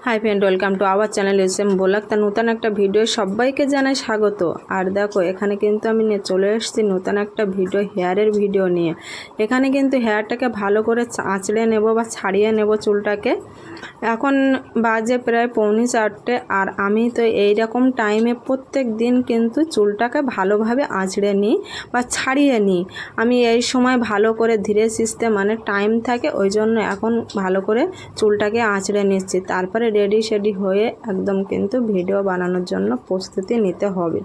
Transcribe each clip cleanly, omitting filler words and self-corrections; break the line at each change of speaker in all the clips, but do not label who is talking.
Hi friend, welcome to our channel SM blog. তা নতুন একটা ভিডিও সবাইকে জানাই স্বাগত। আর দেখো এখানে কিন্তু আমি চলে এসেছি নতুন একটা ভিডিও, হেয়ারের ভিডিও নিয়ে। এখানে কিন্তু হেয়ারটাকে ভালো করে আঁচড়ে নেব বা ছাড়িয়ে নেব চুলটাকে। এখন বাজে প্রায় 3:45, আর আমি তো এইরকম টাইমে প্রত্যেক দিন কিন্তু চুলটাকে ভালোভাবে আঁচড়ে নিই বা ছাড়িয়ে নিই। আমি এই সময় ভালো করে ধীরে সুস্থে মানে টাইম থাকে, ওই জন্য এখন ভালো করে চুলটাকে আঁচড়ে নিচ্ছি। তারপরে রেডি হয়ে একদম কিন্তু ভিডিও বানানোর জন্য প্রস্তুতি নিতে হবে।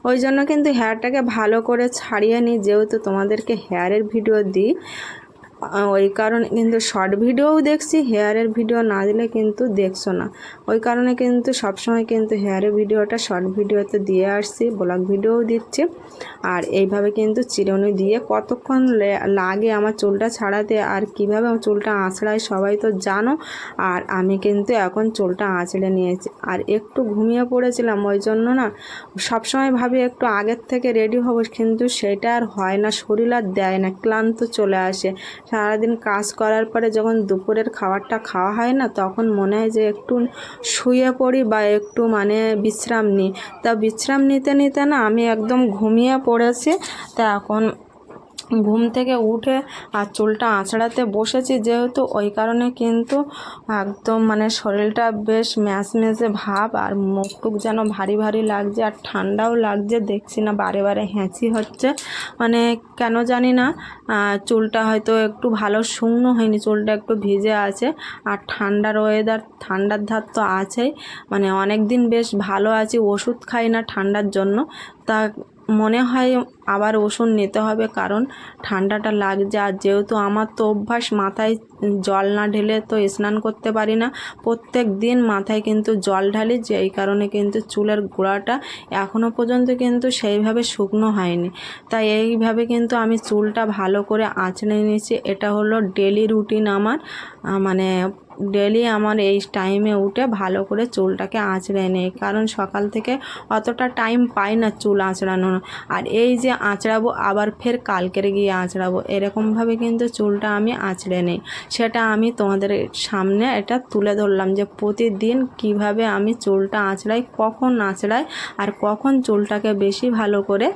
ওই জন্য কিন্তু হেয়ারটাকে ভালো করে ছাড়িয়ে নিই, যেহেতু তোমাদেরকে হেয়ারের ভিডিও দিই। ওই কারণে কিন্তু শর্ট ভিডিওও দেখছি, হেয়ারের ভিডিও না দিলে কিন্তু দেখছো না। ওই কারণে কিন্তু সবসময় কিন্তু হেয়ারের ভিডিওটা শর্ট ভিডিওতে দিয়ে আসছি, ব্লগ ভিডিওও দিচ্ছি। আর এইভাবে কিন্তু চিরুনি দিয়ে কতক্ষণ লাগে আমার চুলটা ছাড়াতে, আর কিভাবে চুলটা আঁচড়ায় সবাই তো জানো। আর আমি কিন্তু এখন চুলটা আঁচড়ে নিয়েছি, আর একটু ঘুমিয়ে পড়েছিলাম। ওই জন্য না সবসময় ভাবি একটু আগের থেকে রেডি হব, কিন্তু সেটা আর হয় না, শরীর আর দেয় না, ক্লান্ত চলে আসে। সারাদিন কাজ করার পরে যখন দুপুরের খাবারটা খাওয়া হয় না, তখন মনে হয় যে একটু শুয়ে পড়ি বা একটু মানে বিশ্রাম নিই। তা বিশ্রাম নিতে নিতে না আমি একদম ঘুমিয়ে পড়েছি। তা এখন ঘুম থেকে উঠে আর চুলটা আঁচড়াতে বসেছি, যেহেতু ওই কারণে কিন্তু একদম মানে শরীরটা বেশ ম্যাচমেচে ভাব, আর মুখটুক যেন ভারী ভারী লাগছে, আর ঠান্ডাও লাগছে। দেখছি না বারে বারে হ্যাঁচি হচ্ছে, মানে কেন জানি না। চুলটা হয়তো একটু ভালো শুকনো হয়নি, চুলটা একটু ভিজে আছে। আর ঠান্ডার ওয়েদার, ঠান্ডার ধার তো আছেই। মানে অনেক দিন বেশ ভালো আছি, ওষুধ খাই না ঠান্ডার জন্য। তা মনে হয় আবার ওষুধ নিতে হবে, কারণ ঠান্ডাটা লাগছে। আর যেহেতু আমার তো অভ্যাস মাথায় জল না ঢেলে তো স্নান করতে পারি না, প্রত্যেক দিন মাথায় কিন্তু জল ঢালি, যে এই কারণে কিন্তু চুলের গোড়াটা এখনও পর্যন্ত কিন্তু সেইভাবে শুকনো হয়নি। তাই এইভাবে কিন্তু আমি চুলটা ভালো করে আঁচড়ে নিয়েছি। এটা হলো ডেলি রুটিন আমার, মানে ডেলি আমার এই টাইমে উঠে ভালো করে চুলটাকে আঁচড়ে নেই, কারণ সকাল থেকে অতটা টাইম পাই না চুল আঁচড়ানোর। আর এই যে আঁচড়াবো আবার ফের কালকের গিয়ে আঁচড়াবো, এরকমভাবে কিন্তু চুলটা আমি আঁচড়ে নেই। সেটা আমি তোমাদের সামনে এটা তুলে ধরলাম যে প্রতিদিন কিভাবে আমি চুলটা আঁচড়াই, কখন আঁচড়াই, আর কখন চুলটাকে বেশি ভালো করে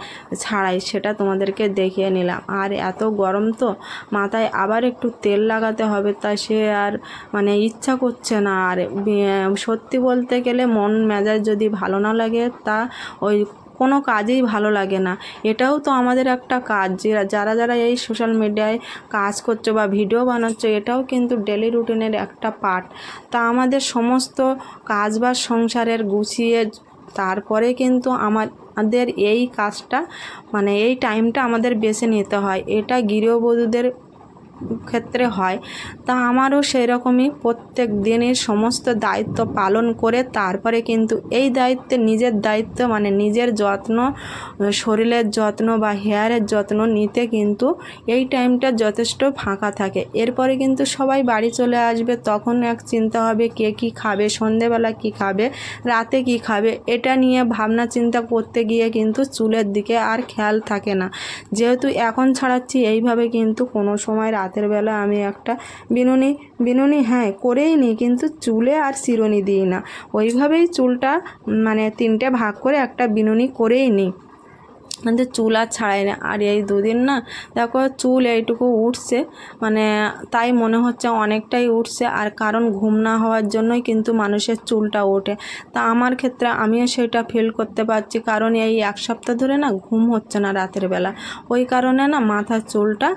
ছাড়াই, সেটা তোমাদেরকে দেখিয়ে নিলাম। আর এত গরম তো মাথায় আবার একটু তেল লাগাতে হবে, তা সে আর মানে ইচ্ছা করছে না। আর সত্যি বলতে গেলে মন মেজাজ যদি ভালো না লাগে, তা ওই কোনো কাজেই ভালো লাগে না। এটাও তো আমাদের একটা কাজ, যারা যারা এই সোশ্যাল মিডিয়ায় কাজ করছো বা ভিডিও বানাচ্ছো, এটাও কিন্তু ডেলি রুটিনের একটা পার্ট। তা আমাদের সমস্ত কাজ বা সংসারের গুছিয়ে তারপরে কিন্তু আমাদের এই কাজটা মানে এই টাইমটা আমাদের বেছে নিতে হয়। এটা গৃহবধূদের ক্ষেত্রে হয়। তা আমারও সেই রকমই প্রত্যেক দিনের সমস্ত দায়িত্ব পালন করে তারপরে কিন্তু এই দায়িত্বে নিজের দায়িত্ব মানে নিজের যত্ন, শরীরের যত্ন বা হেয়ারের যত্ন নিতে কিন্তু এই টাইমটা যথেষ্ট ফাঁকা থাকে। এরপরে কিন্তু সবাই বাড়ি চলে আসবে, তখন এক চিন্তা হবে কে কী খাবে, সন্ধেবেলা কী খাবে, রাতে কী খাবে, এটা নিয়ে ভাবনা চিন্তা করতে গিয়ে কিন্তু চুলের দিকে আর খেয়াল থাকে না। যেহেতু এখন ছাড়াচ্ছি এইভাবে, কিন্তু কোনো সময় রাতের বেলা আমি একটা বিনুনি হ্যাঁ করেই নিই, কিন্তু চুলে আর চিরুনি দিই না। ওইভাবেই চুলটা মানে 3টে ভাগ করে একটা বিনুনি করেই নিই, কিন্তু চুল আর ছাড়াই না। আর এই দুদিন না দেখো চুল এইটুকু উঠছে, মানে তাই মনে হচ্ছে অনেকটাই উঠছে। আর কারণ ঘুম না হওয়ার জন্যই কিন্তু মানুষের চুলটা ওঠে। তা আমার ক্ষেত্রে আমিও সেটা ফিল করতে পারছি, কারণ এই 1 সপ্তাহ ধরে না ঘুম হচ্ছে না রাতের বেলা। ওই কারণে না মাথার চুলটা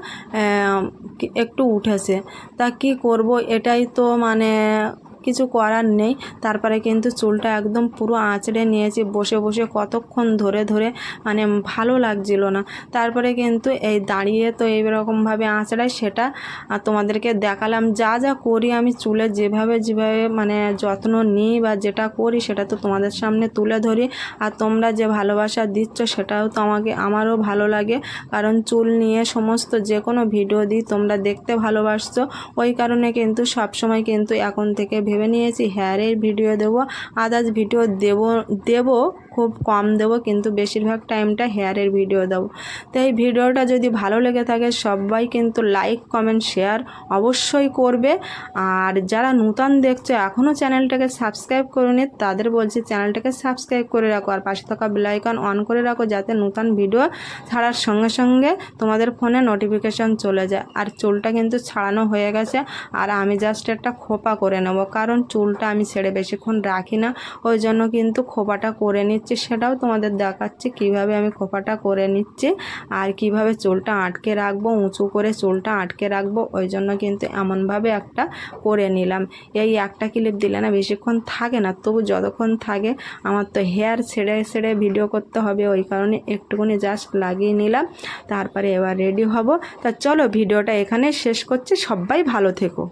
একটু উঠেছে। তা কি করব, এটাই তো মানে কিছু করার নেই। তারপরে কিন্তু চুলটা একদম পুরো আঁচড়ে নিয়েছি বসে বসে কতক্ষণ ধরে ধরে, মানে ভালো লাগছিল না। তারপরে কিন্তু এই দাঁড়িয়ে তো এইরকমভাবে আঁচড়াই, সেটা তোমাদেরকে দেখালাম। যা যা করি আমি চুলে যেভাবে মানে যত্ন নিই বা যেটা করি, সেটা তো তোমাদের সামনে তুলে ধরি। আর তোমরা যে ভালোবাসা দিচ্ছ সেটাও তো আমারও ভালো লাগে, কারণ চুল নিয়ে সমস্ত যে কোনো ভিডিও দিই তোমরা দেখতে ভালোবাসছো। ওই কারণে কিন্তু সবসময় কিন্তু এখন থেকে ভেবে নিয়েছি হেয়ারের ভিডিও দেবো, আদার্স ভিডিও দেবো খুব কম দেবো, কিন্তু বেশিরভাগ টাইমটা হেয়ারের ভিডিও দেবো। তো এই ভিডিওটা যদি ভালো লেগে থাকে সবাই কিন্তু লাইক কমেন্ট শেয়ার অবশ্যই করবে। আর যারা নূতন দেখছো এখনও চ্যানেলটাকে সাবস্ক্রাইব করোনি তাদের বলছি চ্যানেলটাকে সাবস্ক্রাইব করে রাখো আর পাশে থাকা বেল আইকন অন করে রাখো, যাতে নতুন ভিডিও ছাড়ার সঙ্গে সঙ্গে তোমাদের ফোনে নোটিফিকেশান চলে যায়। আর চুলটা কিন্তু ছাড়ানো হয়ে গেছে, আর আমি জাস্ট একটা খোপা করে নেব, কারণ চুলটা আমি ছেড়ে বেশিক্ষণ রাখি না, ওই জন্য কিন্তু খোপাটা করে নিচ্ছি। সেটাও তোমাদের দেখাচ্ছি কিভাবে আমি খোপাটা করে নিচ্ছি আর কিভাবে চুলটা আটকে রাখবো, উঁচু করে চুলটা আটকে রাখবো। ওই জন্য কিন্তু এমনভাবে একটা করে নিলাম। এই একটা ক্লিপ দিলে না বেশিক্ষণ থাকে না, তবু যতক্ষণ থাকে আমার তো হেয়ার ছেড়ে ছেড়ে ভিডিও করতে হবে, ওই কারণে একটুখানি জাস্ট লাগিয়ে নিলাম। তারপরে এবার রেডি হব। তা চলো ভিডিওটা এখানে শেষ করছি, সবাই ভালো থেকো।